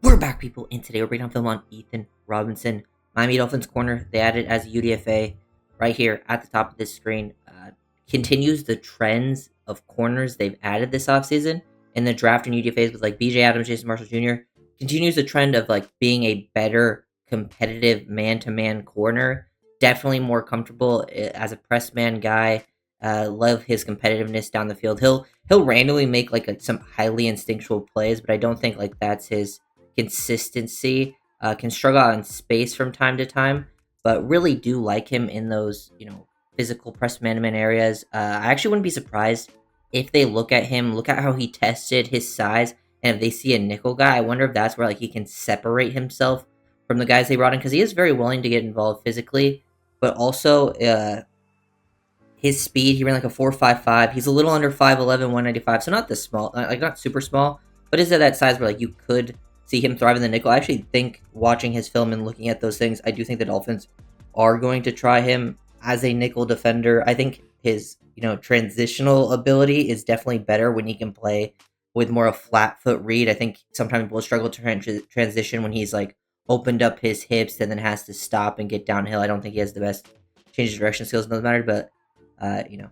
We're back, people, and today we're breaking down film on Ethan Robinson, Miami Dolphins corner. They added as UDFA right here at the top of this screen. Continues the trends of corners they've added this offseason in the draft and UDFAs with like BJ Adams, Jason Marshall Jr. Continues the trend of like being a better competitive man-to-man corner. Definitely more comfortable as a press man guy. Love his competitiveness down the field. He'll randomly make like some highly instinctual plays, but I don't think like that's his consistency. Can struggle out in space from time to time, but really do like him in those, physical press man-to-man areas. I actually wouldn't be surprised if they look at him, look at how he tested his size, and if they see a nickel guy, I wonder if that's where like he can separate himself from the guys they brought in, because he is very willing to get involved physically, but also his speed. He ran like a 4.55. He's a little under 5'11", 195, so not this small, like not super small, but is at that size where like you could see him thrive in the nickel. I actually think, watching his film and looking at those things, I do think the Dolphins are going to try him as a nickel defender. I think his, transitional ability is definitely better when he can play with more a flat foot read. I think sometimes we'll struggle to transition when he's like opened up his hips and then has to stop and get downhill. I don't think he has the best change of direction skills in those matters, but uh, you know,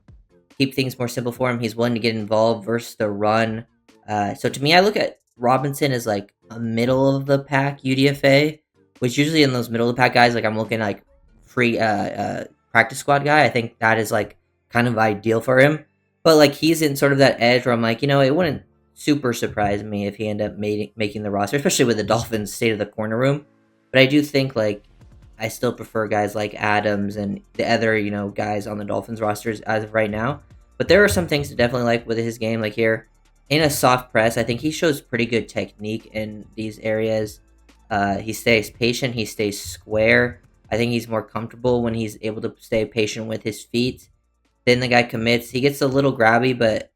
keep things more simple for him. He's willing to get involved versus the run. So to me, I look at Robinson as like a middle of the pack UDFA, which usually in those middle of the pack guys, like I'm looking like free practice squad guy. I think that is like kind of ideal for him. But like he's in sort of that edge where I'm like, it wouldn't super surprise me if he ended up making the roster, especially with the Dolphins' state of the corner room. But I do think like I still prefer guys like Adams and the other, guys on the Dolphins rosters as of right now. But there are some things to definitely like with his game. Like here, in a soft press, I think he shows pretty good technique in these areas. He stays patient. He stays square. I think he's more comfortable when he's able to stay patient with his feet. Then the guy commits. He gets a little grabby, but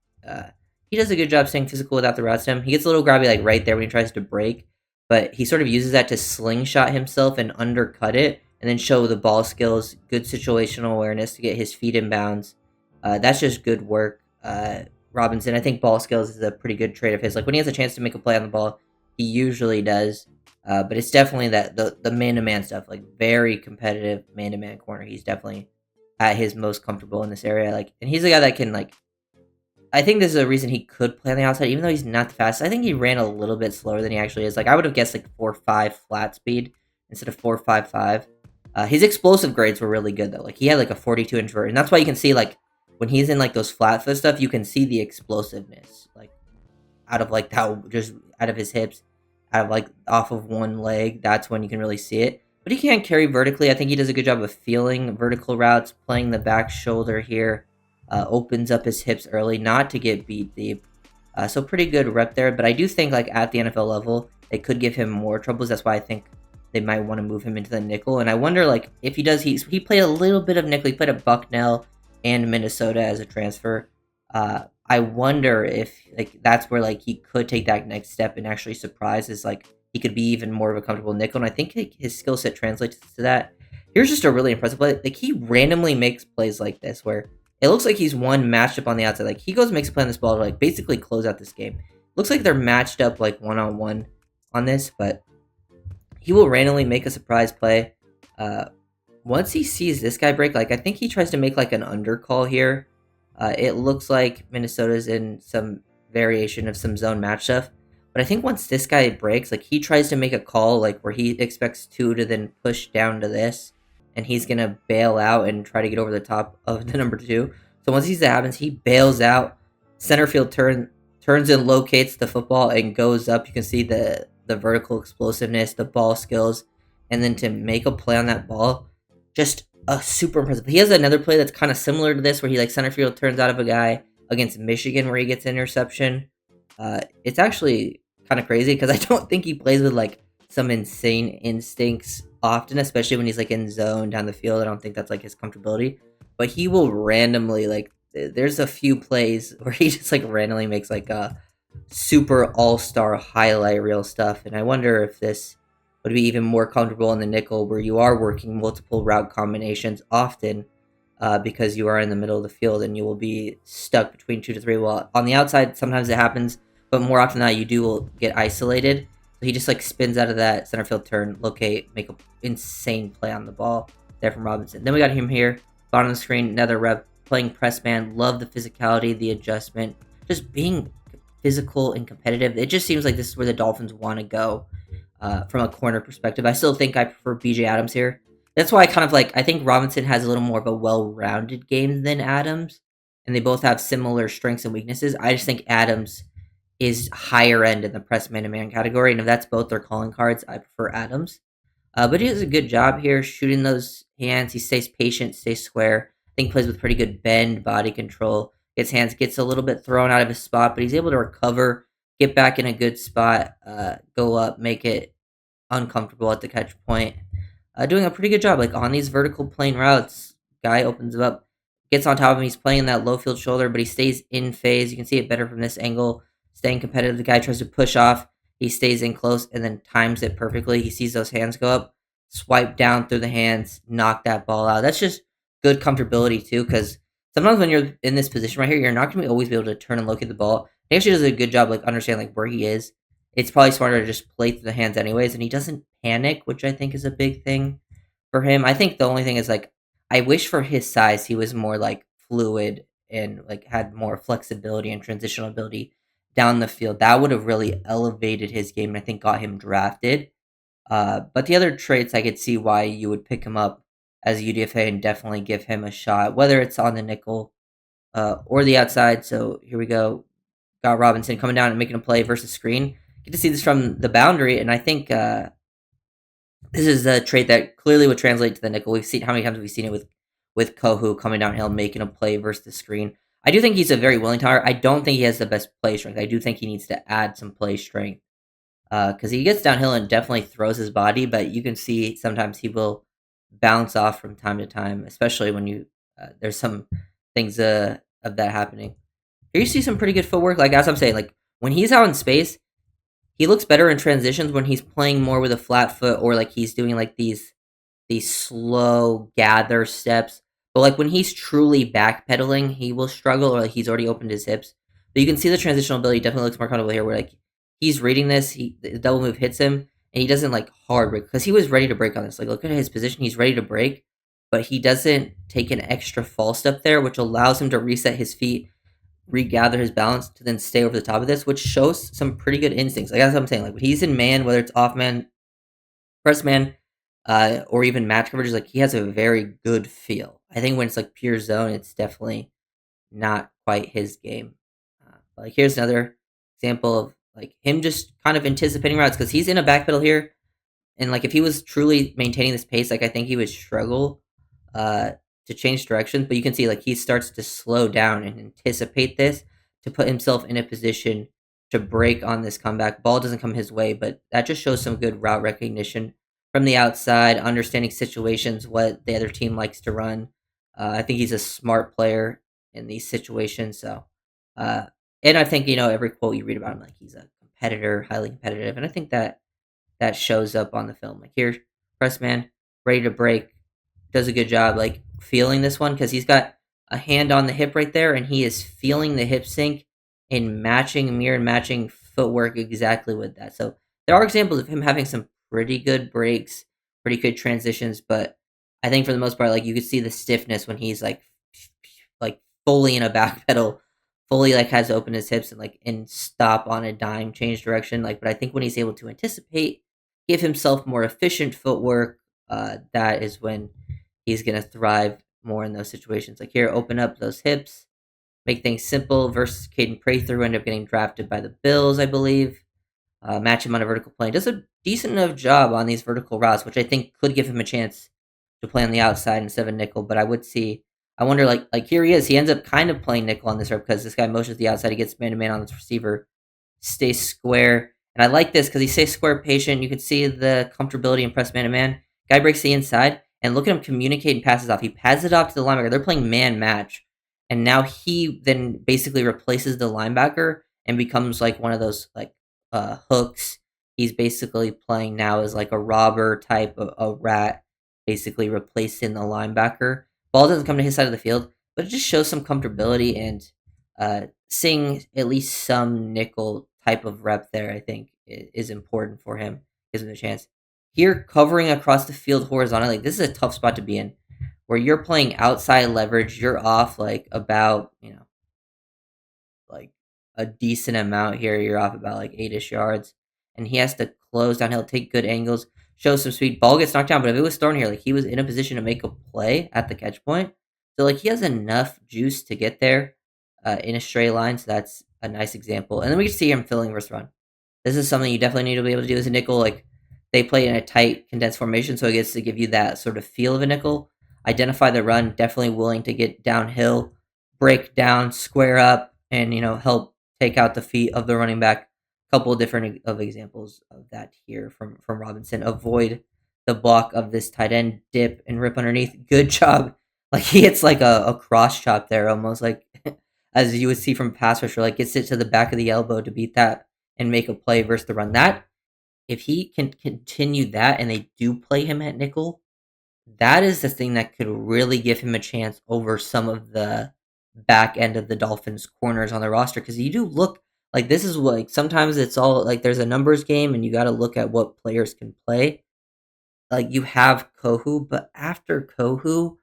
he does a good job staying physical without the route stem. He gets a little grabby like right there when he tries to break, but he sort of uses that to slingshot himself and undercut it, and then show the ball skills, good situational awareness to get his feet in bounds. That's just good work. Robinson, I think ball skills is a pretty good trait of his. Like when he has a chance to make a play on the ball, he usually does. But it's definitely that the man to man stuff, like very competitive man to man corner. He's definitely at his most comfortable in this area. Like, and he's a guy that can like. I think this is a reason he could play on the outside, even though he's not the fastest. I think he ran a little bit slower than he actually is. Like I would have guessed like 4.5 flat speed instead of 4.55. His explosive grades were really good though. Like he had like a 42-inch vert, and that's why you can see like when he's in like those flat foot stuff, you can see the explosiveness like out of like how just out of his hips, out of like off of one leg. That's when you can really see it. But he can't carry vertically. I think he does a good job of feeling vertical routes, playing the back shoulder here. Opens up his hips early, not to get beat deep. So pretty good rep there. But I do think like at the NFL level, it could give him more troubles. That's why I think they might want to move him into the nickel. And I wonder like if he does, he played a little bit of nickel. He played at Bucknell and Minnesota as a transfer. I wonder if like that's where like he could take that next step and actually surprise, is like he could be even more of a comfortable nickel. And I think like, his skill set translates to that. Here's just a really impressive play. Like he randomly makes plays like this where it looks like he's one matched up on the outside. Like he goes and makes a play on this ball to like basically close out this game. Looks like they're matched up like one-on-one on this, but he will randomly make a surprise play. Once he sees this guy break, like I think he tries to make like an undercall here. It looks like Minnesota's in some variation of some zone match stuff. But I think once this guy breaks, like he tries to make a call like where he expects two to then push down to this, and he's gonna bail out and try to get over the top of the number two. So once he sees that happens, he bails out. Center field turns and locates the football and goes up. You can see the vertical explosiveness, the ball skills, and then to make a play on that ball, just a super impressive. He has another play that's kind of similar to this, where he like center field turns out of a guy against Michigan, where he gets interception. It's actually kind of crazy because I don't think he plays with like some insane instincts often, especially when he's like in zone down the field. I don't think that's like his comfortability, but he will randomly like. There's a few plays where he just like randomly makes like a super all-star highlight reel stuff, and I wonder if this would be even more comfortable in the nickel, where you are working multiple route combinations often, because you are in the middle of the field and you will be stuck between two to three. Well, on the outside, sometimes it happens, but more often than not, you do will get isolated. So he just like spins out of that center field turn, locate, make a insane play on the ball there from Robinson. Then we got him here, bottom of the screen, another rep, playing press man. Love the physicality, the adjustment, just being physical and competitive. It just seems like this is where the Dolphins want to go from a corner perspective. I still think I prefer BJ Adams here. That's why I kind of like, I think Robinson has a little more of a well-rounded game than Adams, and they both have similar strengths and weaknesses. I just think Adams is higher end in the press man-to-man category, and if that's both their calling cards, I prefer Adams. But he does a good job here shooting those hands. He stays patient, stays square. I think plays with pretty good bend, body control. His hands gets a little bit thrown out of his spot, but he's able to recover, get back in a good spot, go up, make it uncomfortable at the catch point. Doing a pretty good job. Like on these vertical plane routes, guy opens up, gets on top of him. He's playing that low field shoulder, but he stays in phase. You can see it better from this angle. Staying competitive. The guy tries to push off. He stays in close and then times it perfectly. He sees those hands go up, swipe down through the hands, knock that ball out. That's just good comfortability too, because sometimes when you're in this position right here, you're not going to always be able to turn and locate the ball. He actually does a good job, like understanding like where he is. It's probably smarter to just play through the hands anyways, and he doesn't panic, which I think is a big thing for him. I think the only thing is like I wish for his size he was more like fluid and like had more flexibility and transitional ability down the field. That would have really elevated his game and I think got him drafted. But the other traits I could see why you would pick him up as UDFA and definitely give him a shot, whether it's on the nickel or the outside. So here we go. Got Robinson coming down and making a play versus screen. Get to see this from the boundary, and I think this is a trait that clearly would translate to the nickel. We've seen how many times we've seen it with Kohu coming downhill, making a play versus the screen. I do think he's a very willing tire. I don't think he has the best play strength. I do think he needs to add some play strength because he gets downhill and definitely throws his body, but you can see sometimes he will bounce off from time to time, especially when you there's some things of that happening. Here you see some pretty good footwork. Like as I'm saying, like when he's out in space, he looks better in transitions when he's playing more with a flat foot or like he's doing like these slow gather steps. But like when he's truly backpedaling, he will struggle or like he's already opened his hips. But you can see the transitional ability definitely looks more comfortable here where like he's reading this, the double move hits him and he doesn't like hard break because he was ready to break on this. Like look at his position, he's ready to break, but he doesn't take an extra false step there, which allows him to reset his feet, regather his balance to then stay over the top of this, which shows some pretty good instincts. Like that's what I'm saying. Like when he's in man, whether it's off man, press man, or even match coverage, like he has a very good feel. I think when it's like pure zone, it's definitely not quite his game. Like here's another example of like him just kind of anticipating routes because he's in a back pedal here, and like if he was truly maintaining this pace, like I think he would struggle uh, to change directions. But you can see like he starts to slow down and anticipate this to put himself in a position to break on this comeback. Ball doesn't come his way, but that just shows some good route recognition from the outside, understanding situations, what the other team likes to run. I think he's a smart player in these situations. So, uh, and I think every quote you read about him, like he's a competitor, highly competitive, and I think that shows up on the film. Like here, Pressman ready to break, does a good job like feeling this one because he's got a hand on the hip right there, and he is feeling the hip sink and matching mirror and matching footwork exactly with that. So there are examples of him having some pretty good breaks, pretty good transitions, but I think for the most part, like you could see the stiffness when he's like fully in a back pedal, fully like has to open his hips and like and stop on a dime, change direction. Like, but I think when he's able to anticipate, give himself more efficient footwork, that is when he's gonna thrive more in those situations. Like here, open up those hips, make things simple versus Caden Prather, who ended up getting drafted by the Bills, I believe. Match him on a vertical plane. Does a decent enough job on these vertical routes, which I think could give him a chance to play on the outside instead of a nickel. But I wonder, like here he is. He ends up kind of playing nickel on this route because this guy motions the outside. He gets man to man on this receiver, stays square. And I like this because he stays square patient. You can see the comfortability and press man to man. Guy breaks the inside and look at him communicate and passes off. He passes it off to the linebacker. They're playing man match. And now he then basically replaces the linebacker and becomes like one of those like hooks. He's basically playing now as like a robber type of a rat, basically replacing the linebacker. Ball doesn't come to his side of the field, but it just shows some comfortability and seeing at least some nickel type of rep there, I think, is important for him. Gives him a chance. Here, covering across the field horizontally, like, this is a tough spot to be in, where you're playing outside leverage. You're off like about like a decent amount here. You're off about like 8-ish yards, and he has to close down. He'll take good angles, show some speed. Ball gets knocked down, but if it was thrown here, like, he was in a position to make a play at the catch point. So like he has enough juice to get there in a straight line. So that's a nice example. And then we can see him filling versus run. This is something you definitely need to be able to do as a nickel. Like, they play in a tight, condensed formation, so it gets to give you that sort of feel of a nickel. Identify the run, definitely willing to get downhill, break down, square up, and help take out the feet of the running back. Couple of different of examples of that here from Robinson. Avoid the block of this tight end, dip and rip underneath. Good job. Like, he hits like a cross chop there, almost like as you would see from pass rusher. Like, gets it to the back of the elbow to beat that and make a play versus the run. That, if he can continue that and they do play him at nickel, that is the thing that could really give him a chance over some of the back end of the Dolphins corners on the roster. Because you do look like, this is like, sometimes it's all like there's a numbers game and you got to look at what players can play. Like, you have Kohu, but after Kohu,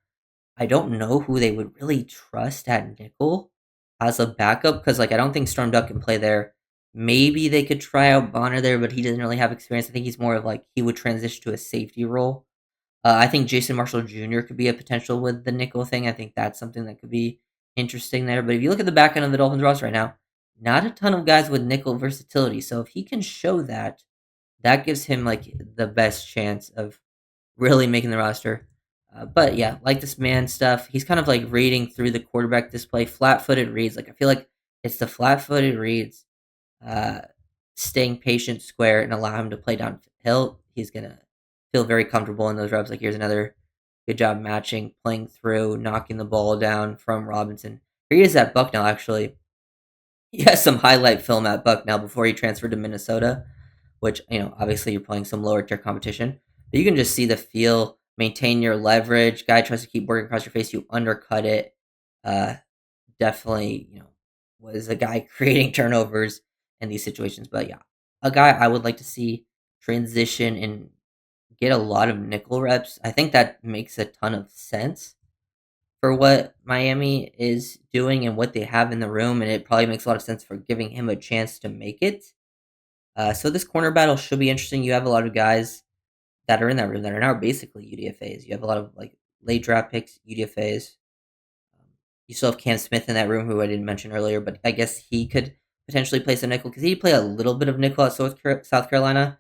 I don't know who they would really trust at nickel as a backup, because like, I don't think Storm Duck can play there. Maybe they could try out Bonner there, but he doesn't really have experience. I think he's more of like, he would transition to a safety role. I think Jason Marshall Jr. could be a potential with the nickel thing. I think that's something that could be interesting there. But if you look at the back end of the Dolphins roster right now, not a ton of guys with nickel versatility. So if he can show that, that gives him like the best chance of really making the roster. But yeah, like this man stuff, he's kind of like reading through the quarterback display, flat-footed reads. Like, I feel like it's the flat-footed reads, uh, staying patient, square, and allow him to play downhill. He's gonna feel very comfortable in those reps. Like, here's another good job matching, playing through, knocking the ball down from Robinson. Here he is at Bucknell, actually. He has some highlight film at Bucknell before he transferred to Minnesota, which, obviously you're playing some lower tier competition. But you can just see the feel, maintain your leverage. Guy tries to keep working across your face, you undercut it. Uh, Definitely, was a guy creating turnovers in these situations. But yeah, a guy I would like to see transition and get a lot of nickel reps. I think that makes a ton of sense for what Miami is doing and what they have in the room, and it probably makes a lot of sense for giving him a chance to make it. So this corner battle should be interesting. You have a lot of guys that are in that room that are now basically UDFAs. You have a lot of like late draft picks, UDFAs. You still have Cam Smith in that room, who I didn't mention earlier, but I guess he could potentially play some nickel because he play a little bit of nickel at South Carolina,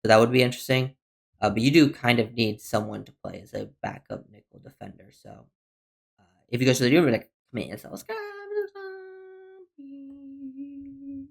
so that would be interesting. But you do kind of need someone to play as a backup nickel defender. So if you go to the room, like, come in, let's go.